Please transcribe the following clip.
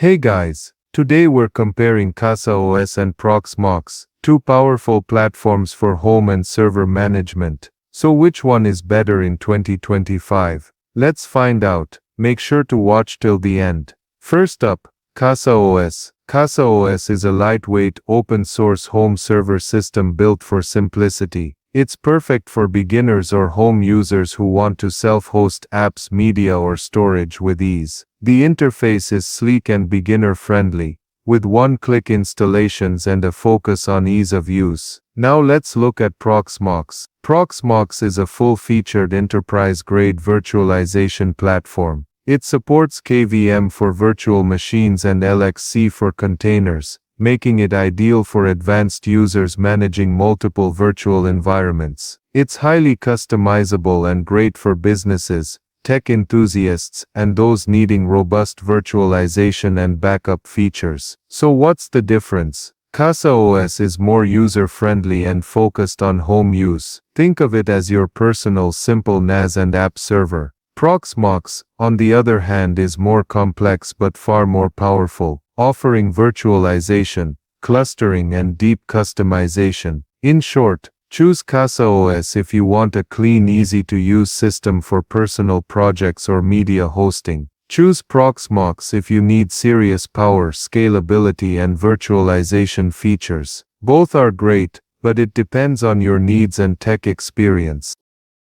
Hey guys, today we're comparing Casaos and Proxmox, two powerful platforms for home and server management. So which one is better in 2025? Let's find out. Make sure to watch till the end. First up, Casaos. Casaos is a lightweight, open-source home server system built for simplicity. It's perfect for beginners or home users who want to self-host apps, media or storage with ease. The interface is sleek and beginner-friendly, with one-click installations and a focus on ease of use. Now let's look at Proxmox. Proxmox is a full-featured enterprise-grade virtualization platform. It supports KVM for virtual machines and LXC for containers, making it ideal for advanced users managing multiple virtual environments. It's highly customizable and great for businesses, tech enthusiasts, and those needing robust virtualization and backup features. So what's the difference? Casaos is more user-friendly and focused on home use. Think of it as your personal simple NAS and app server. Proxmox, on the other hand, is more complex but far more powerful, offering virtualization, clustering and deep customization. In short, choose Casaos if you want a clean, easy-to-use system for personal projects or media hosting. Choose Proxmox if you need serious power, scalability and virtualization features. Both are great, but it depends on your needs and tech experience.